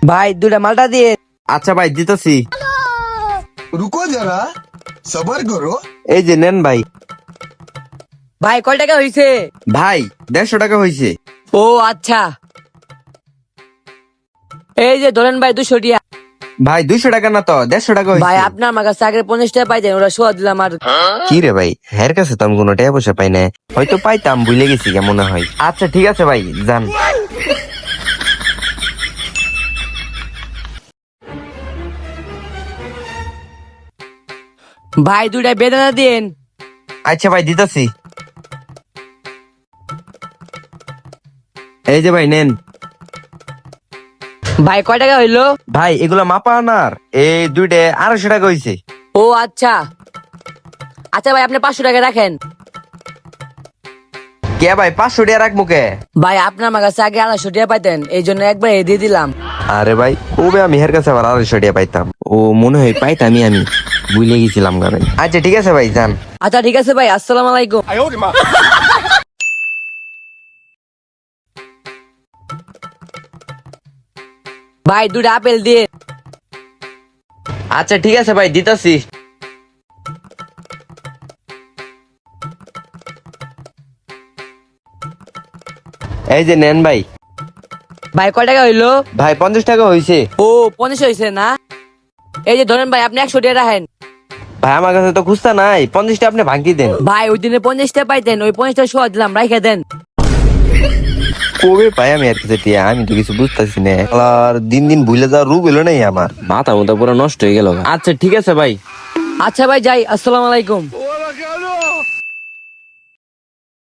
ভাই দুটা মালটা দিয়ে। আচ্ছা ভাই দিতেছি। रुको जरा सबर करो। এই যে নেন ভাই। ভাই কয় টাকা হইছে? ভাই 150 টাকা হয়েছে। ও আচ্ছা, এই যে ধরেন ভাই 200 টিয়া। ভাই 200 টাকা না তো 150 টাকা ভাই হয়েছে। আপনার আমার কাছে আগে 50 টাকা পাইতেন, ওরা শোয়া দিলাম। আর কি রে ভাই, হের কাছে তো আমি কোনো টাকা পয়সা পাই না, হয়তো পাইতাম ভুলে গেছি কেমন হয়। আচ্ছা ঠিক আছে ভাই যান। ভাই দুইটা বেদানা দিন। আচ্ছা ভাই দিতেছি। এই যে ভাই নেন। ভাই কয় টাকা হইলো? ভাই এগুলা মাপা আনার, এই দুইটা 250 টাকা হয়েছে। ও আচ্ছা আচ্ছা ভাই আপনি 500 টাকা রাখেন। কে ভাই 500 টাকা রাখবো কে? ভাই আপনার আমার কাছে আগে 250 টাকা পাইতেন, এই জন্য একবার দিয়ে দিলাম। আরে ভাই কবে আমি হের কাছে আবার 250 টাকা পাইতাম, ও মনে হয় পাইতামই, আমি ভুলে গেছিলাম গাবে। আচ্ছা ঠিক আছে ভাই যান। আচ্ছা ঠিক আছে ভাই, আসসালামু আলাইকুম। ভাই দুটা আপেল দিয়ে। আচ্ছা ঠিক আছে ভাই দিতাছি। এই যে নেন ভাই। ভাই কয় টাকা হইলো? ভাই 50 টাকা হয়েছে। ও 50 হয়েছে না? এই যে ধরেন ভাই আপনি 100 টাকা রাখেন। ভাই আমার কাছে তো খুঁজতা নাই, 50 টা আপনি ভাঙি দেন। ভাই ওই দিনে 50 টাকা পাইতেন, ওই 50 টাকা শোয়া দিলাম, রাইখে দেন। কবে পাই আমি আর কাছে টিয়া, আমি তো কিছু বুঝতেছি না। আর দিন দিন ভুলে যাওয়ার রূপ এলো নাই, আমার মাথা মতো পুরো নষ্ট হয়ে গেল। আচ্ছা ঠিক আছে ভাই। আচ্ছা ভাই যাই, আসসালামু আলাইকুম।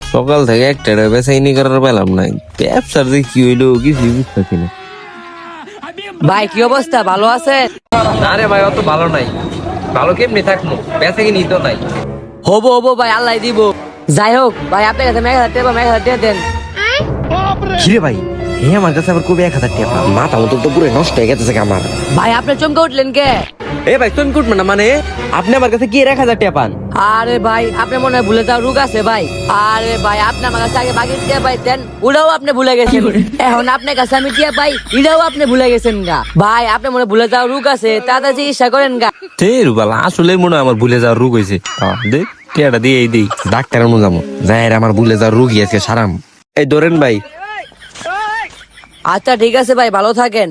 সকাল থেকে একটা বেচাইনি করার পেলাম নাই, ব্যবসার যে কি হইলো কিছু বুঝতেছি না। ভাই কি অবস্থা, ভালো আছে? আরে ভাই অত ভালো নাই, ভালো কেমনি থাকবো, বেচা কিনি তো নাই। হবো হবো ভাই, আল্লাহ দিব। যাই হোক ভাই আপনার কাছে 1000 টাকা বা 1000 টাকা দেন। কিরে ভাই, হে আমার কাছে আবার কবে 1000 টাকা? মাথা মতো তো পুরো নষ্ট হয়ে গেছে আমার। ভাই আপনি চমকে উঠলেন কে? এ ভাই তুমি কুটবে না মানে, আপনি আমার কাছে কি 1000 টাকা পান? আরে ভাই আপনি মনে হয় ভুলে যাওয়ার রোগ আছে ভাই। আরে ভাই আপনি আমার কাছে আগে বাকি টিয়া পাইতেন, ওটাও আপনি ভুলে গেছেন। এখন আপনার কাছে আমি টিয়া পাই, এটাও আপনি ভুলে গেছেন গা। ভাই আপনি মনে হয় ভুলে যাওয়ার রোগ আছে, তাড়াতাড়ি চিকিৎসা করেন গা। তেরুবালা আসলে মনে হয় আমার ভুলে যাওয়ার রোগ হয়েছে। দেখ টিয়াটা দিয়ে এই দিই ডাক্তার অনুযাম যাই, আমার ভুলে যাওয়ার রোগী আছে সারাম। এই ধরেন ভাই। আচ্ছা ঠিক আছে ভাই, ভালো থাকেন।